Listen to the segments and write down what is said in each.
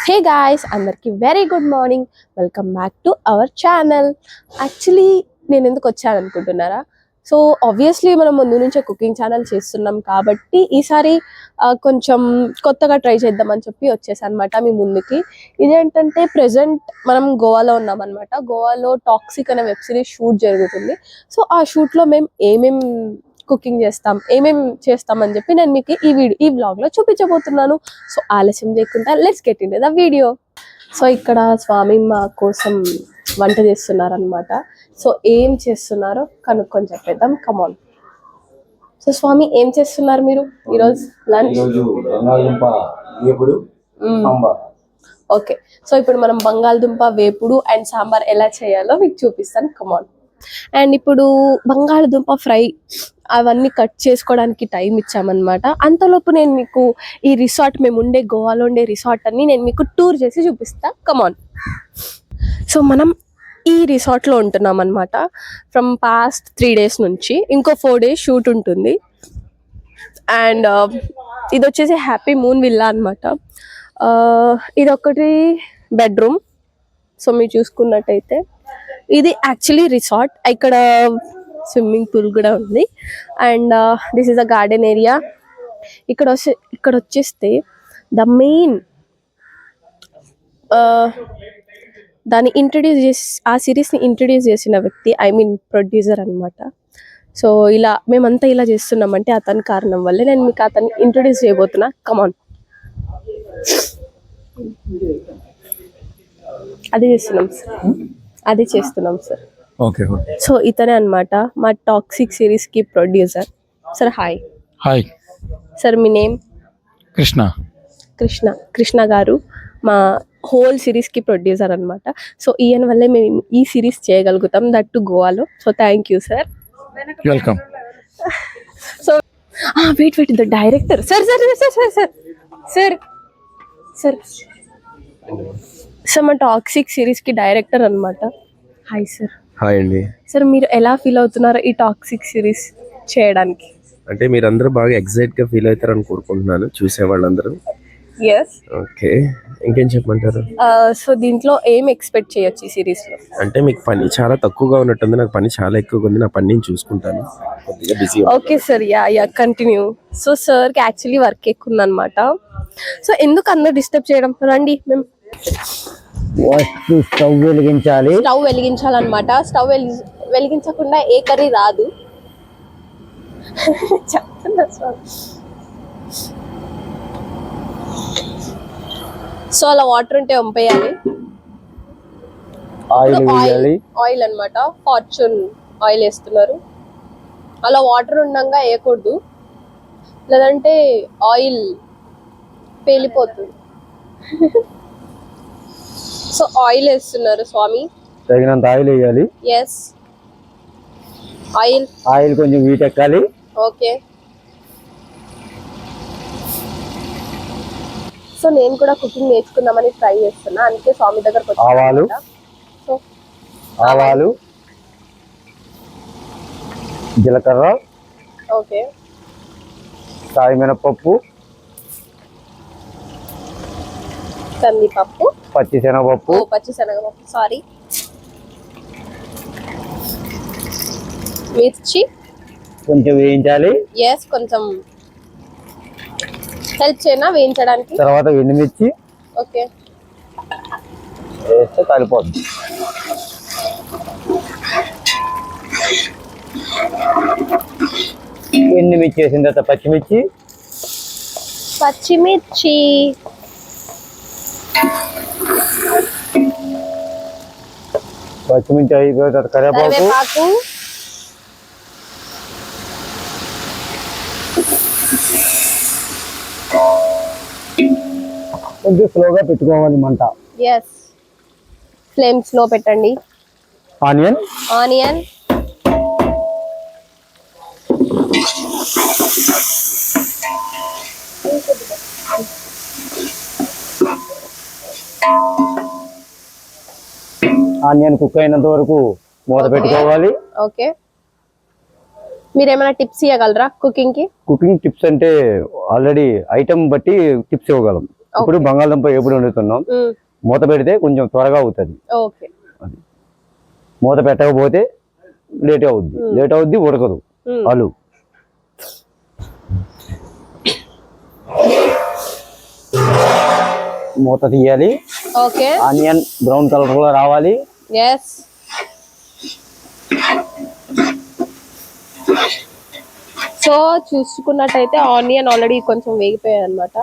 Hey guys, అందరికి very good morning. Welcome back to our channel. Actually నేను ఎందుకు వచ్చాను అనుకుంటున్నారా? సో ఆబ్వియస్లీ మనం ముందు నుంచే కుకింగ్ ఛానల్ చేస్తున్నాం కాబట్టి ఈసారి కొంచెం కొత్తగా ట్రై చేద్దామని చెప్పి వచ్చేసాను అనమాట మీ ముందుకి. ఇదేంటంటే ప్రెసెంట్ మనం గోవాలో ఉన్నాం అనమాట. గోవాలో టాక్సిక్ అనే వెబ్ సిరీస్ షూట్ జరుగుతుంది. సో ఆ షూట్లో మేము ఏమేం కుకింగ్ చేస్తామని చెప్పి నేను మీకు ఈ వ్లాగ్ లో చూపించబోతున్నాను. సో ఆలస్యం చేయకుండా let's get in to the video. So ఇక్కడ స్వామి మా కోసం వంట చేస్తున్నారు అనమాట. సో ఏం చేస్తున్నారో కనుక్కొని చెప్పేద్దాం. కమాన్. సో స్వామి, ఏం చేస్తున్నారు మీరు ఈరోజు లంచ్? ఓకే, సో ఇప్పుడు మనం బంగాళదుంప వేపుడు అండ్ సాంబార్ ఎలా చేయాలో మీకు చూపిస్తాను. కమాన్. అండ్ ఇప్పుడు బంగాళదుంప ఫ్రై అవన్నీ కట్ చేసుకోవడానికి టైం ఇచ్చామన్నమాట. అంతలోపు నేను మీకు ఈ రిసార్ట్, మేము ఉండే గోవాలో ఉండే రిసార్ట్ అన్ని నేను మీకు టూర్ చేసి చూపిస్తా. కమాన్. సో మనం ఈ రిసార్ట్లో ఉంటున్నాం అనమాట ఫ్రమ్ పాస్ట్ 3 days నుంచి. ఇంకో 4 days షూట్ ఉంటుంది. అండ్ ఇది వచ్చేసి హ్యాపీ మూన్ విల్లా అనమాట. ఇది ఒకటి బెడ్రూమ్. సో మీరు చూసుకున్నట్టయితే ఇది యాక్చువల్లీ రిసార్ట్. ఇక్కడ స్విమ్మింగ్ పూల్ కూడా ఉంది. And this is a garden area. ఇక్కడ వచ్చేస్తే ద మెయిన్ దాన్ని ఆ సిరీస్ని ఇంట్రడ్యూస్ చేసిన వ్యక్తి, ఐ మీన్ ప్రొడ్యూసర్ అనమాట. సో మేమంతా ఇలా చేస్తున్నామంటే అతని కారణం వల్లే. నేను మీకు అతన్ని ఇంట్రడ్యూస్ చేయబోతున్నా. కమాన్. అది చేస్తున్నాం సార్. ఓకే. సో ఇతనే అనమాట మా టాక్సిక్ సిరీస్ కి producer. Sir hi. Hi sir, మీ నేమ్? కృష్ణ గారు మా హోల్ సిరీస్ కి ప్రొడ్యూసర్ అనమాట. సో ఈయన వల్లే మేము ఈ సిరీస్ చేయగలుగుతాం, దట్ టు గోవాలో. So thank you sir. Welcome. So wait the director. Sir మా టాక్సిక్ సిరీస్ కి డైరెక్టర్ అనమాట. Hi sir. హాయ్ అండి. సార్, మీరు ఎలా ఫీల్ అవుతున్నారు ఈ టాక్సిక్ సిరీస్ చేయడానికి? అంటే మీరందరూ బాగా ఎక్సైట్ గా ఫీల్ అవుతారని కోరుకుంటున్నాను, చూసే వాళ్ళందరూ. yes. ఓకే, ఇంకేం చెప్పమంటారు? సో దీంట్లో ఏం ఎక్స్పెక్ట్ చేయొచ్చు ఈ సిరీస్ లో? అంటే మీకు పని చాలా తక్కువగా ఉన్నట్టుంది, నాకు పని చాలా ఎక్కువగా ఉంది. నా పని నేను చూసుకుంటాను, కొద్దిగా busy. Okay sir, yeah continue. So sir కి యాక్చువల్లీ వర్క్ ఎక్కువ ఉందన్నమాట. సో ఎందుకు అందరూ డిస్టర్బ్ చేయడం? రండి. మేము స్టవ్ వెలిగించాలన్నమాట. స్టవ్ వెలిగించకుండా ఏ కర్రీ రాదు. చెప్తున్నా సార్. సో అలా వాటర్ ఉంటే వంపేయాలి. ఆయిల్ అన్నమాట. ఫార్చ్యూన్ ఆయిల్ వేస్తున్నారు. అలా వాటర్ ఉండగా వేయకూడదు, లేదంటే ఆయిల్ పేలిపోతుంది. సో ఆయిల్ వేస్తున్నారు స్వామి. తగినంత ఆయిల్ వేయాలి. ఎస్, ఆయిల్ కొంచెం వీటెక్కాలి. ఓకే. సో నేను కూడా కుకింగ్ నేర్చుకుందామని ట్రై చేస్తున్నా, అందుకే స్వామి దగ్గరకు వచ్చాను. సో ఆవాలు, జీలకర్ర, ఓకే, సాయిమినపప్పు, కందిపప్పు, పచ్చిశనగపప్పు, సారీ, మిర్చి కొంచెం వేయించాలి. ఎస్, కొంచెం హెల్ప్ చేయనా వేయించడానికి? తర్వాత ఎండుమిర్చి ఓకే వేస్తే కలిపోతుంది. ఎండుమిర్చి వేసిన తర్వాత పచ్చిమిర్చి అయిపోయిన తర్వాత కరివేపాకు, కొంచెం స్లోగా పెట్టుకోవాలి మంట. ఎస్, ఫ్లేమ్ స్లో పెట్టండి. ఆనియన్ కుక్ అయినంత వరకు మూత పెట్టుకోవాలి. ఓకే, మీరు ఏమైనా టిప్స్ ఇవ్వగలరా కుకింగ్ కి? కుకింగ్ టిప్స్ అంటే ఆల్రెడీ ఐటమ్ బట్టి టిప్స్ ఇవ్వగలం. ఇప్పుడు బంగాళదుంప ఎప్పుడు వండుతున్నాం, మూత పెడితే కొంచెం త్వరగా అవుతుంది. ఓకే. మూత పెట్టకపోతే లేట్ అవుద్ది ఉడకదు ఆలు. మూత తీయాలి. ఓకే. ఆనియన్ బ్రౌన్ కలర్ లో రావాలి. yes. సో చూసుకున్నట్టయితే ఆనియన్ ఆల్రెడీ కొంచెం వేగిపోయాయి అన్నమాట.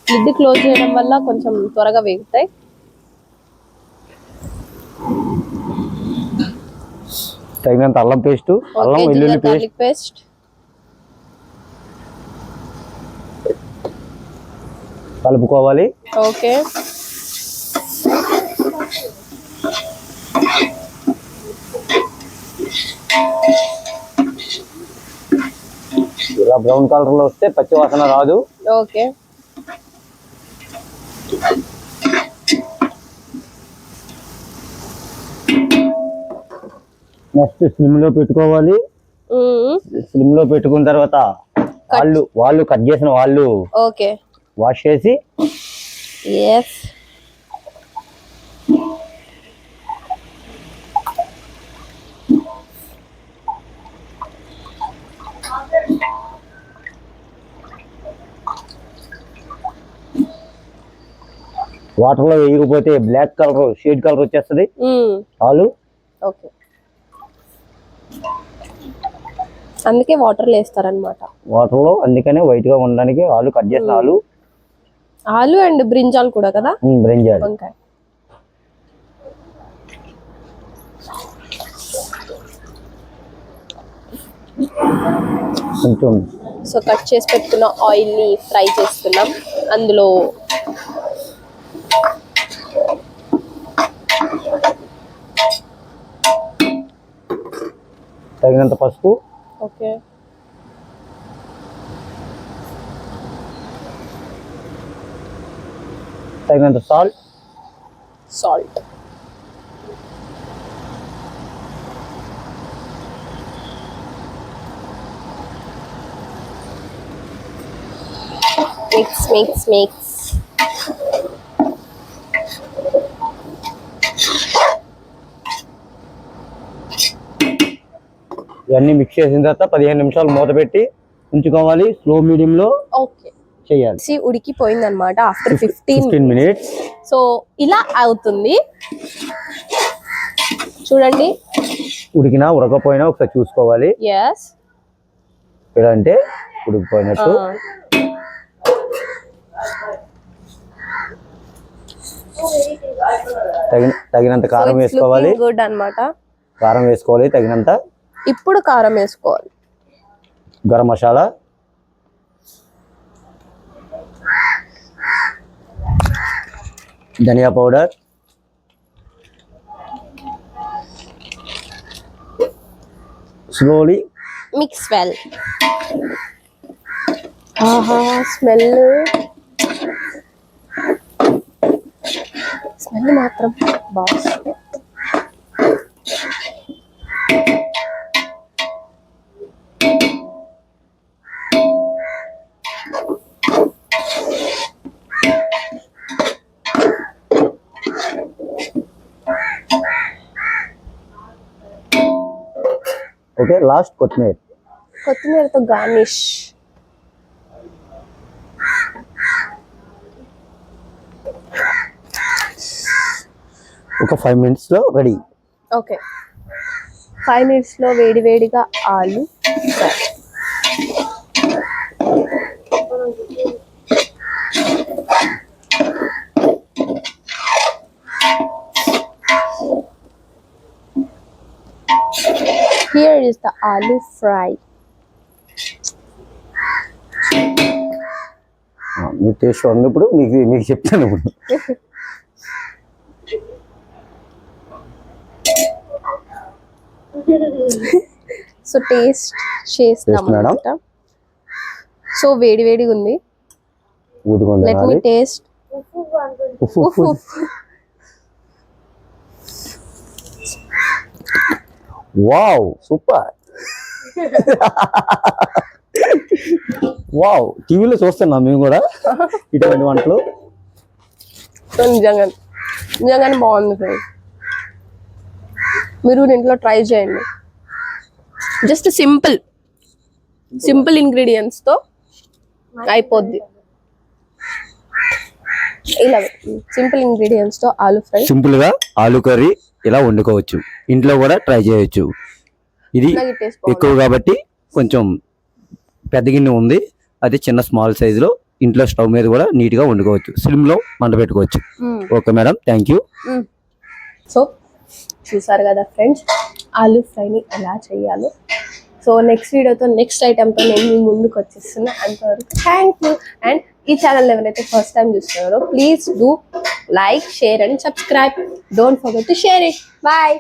లిడ్ క్లోజ్ చేయడం వల్ల కొంచెం త్వరగా వేగుతాయి. తగినంత అల్లం పేస్ట్, అల్లం వెల్లుల్లి పేస్ట్ కలుపుకోవాలి. ఓకే. ఇలా బ్రౌన్ కలర్ లో వస్తే పచ్చి వాసన రాదు. ఓకే. నెక్స్ట్ స్లిమ్ లో పెట్టుకోవాలి. స్లిమ్ లో పెట్టుకున్న తర్వాత వాళ్ళు కట్ చేసిన వాళ్ళు ఓకే వాష్ చేసి yes. వాటర్ లో వేయకపోతే బ్లాక్ కలర్ షేడ్ కలర్ వచ్చేస్తుంది ఆలు. ఓకే. అందుకే వాటర్ లో వేస్తారనమాట. వాటర్ లో అందుకనే వైట్ గా ఉండడానికి ఆలు కట్ చేసిన ఆలు అండ్ బ్రింజాల్ కూడా కదా. బ్రింజాల్. వంకాయ. కొంచెం సో కట్ చేసి పెట్టుకున్న ఆయిల్ ని ఫ్రై చేస్తున్నాం. అందులో తగినంత పసుపు. ఓకే. తగినంత సాల్ట్. మిక్స్. ఇవన్నీ మిక్స్ చేసిన తర్వాత 15 నిమిషాలు మూత పెట్టి ఉంచుకోవాలి. స్లో మీడియం లో చేయాలి. ఉడికిపోయింది అనమాట ఆఫ్టర్ 15 మినిట్స్. సో ఇలా అవుతుంది చూడండి. ఉడికినా ఉడకపోయినా ఒకసారి చూసుకోవాలి. yes. ఇలా అంటే ఉడికిపోయినట్టు. తగినంత కారం వేసుకోవాలి. గుడ్ అన్నమాట. కారం వేసుకోవాలి తగినంత. ఇప్పుడు కారం వేసుకోవాలి. గరం మసాలా, ధనియా పౌడర్, స్లోలీ మిక్స్ వెల్. ఆహా స్మెల్ మాత్రం బాగుంది. ఓకే. లాస్ట్ కొత్తిమీరతో గార్నిష్. ఒక 5 minutes లో రెడీ. ఓకే. 5 minutes లో వేడివేడిగా ఆలు fry. Here is the aloo fry. Me taste ఉన్నప్పుడు మీకు చెప్తాను ఇప్పుడు. సో టేస్ట్ చేస్తాం అన్నమాట. సో వేడివేడిగా ఉంది. Let me taste. Wow super. Wow, టీవీలో చూస్తున్నాం మేము కూడా ఇటువంటి వంటలు. సో నిజంగానే బాగుంది ఫ్రెండ్స్. మీరు ఇంట్లో ట్రై చేయండి. జస్ట్ సింపుల్ ఇంగ్రీడియంట్స్ తో అయిపోద్ది. ఇలా సింపుల్ ఇంగ్రీడియంట్స్ తో ఆలు ఫ్రై, సింపుల్ గా ఆలు కర్రీ ఇలా వండుకోవచ్చు. ఇంట్లో కూడా ట్రై చేయొచ్చు. ఇది ఎక్కువ కాబట్టి కొంచెం పెద్ద గిన్నె ఉంది, అది చిన్న స్మాల్ సైజ్ లో ఇంట్లో స్టవ్ మీద కూడా నీట్ గా వండుకోవచ్చు. స్లిమ్ లో మంట పెట్టుకోవచ్చు. Okay madam, thank you. So చూసారు కదా ఫ్రెండ్స్, ఆలు ఫ్రైని ఎలా చేయాలో. సో నెక్స్ట్ వీడియోతో నెక్స్ట్ ఐటెంతో నేను మీ ముందుకు వచ్చేస్తున్నా. అంతవరకు థ్యాంక్ యూ. అండ్ ఈ ఛానల్ ఎవరైతే ఫస్ట్ టైం చూస్తున్నారో please do like, share and subscribe. Don't forget to share it. Bye.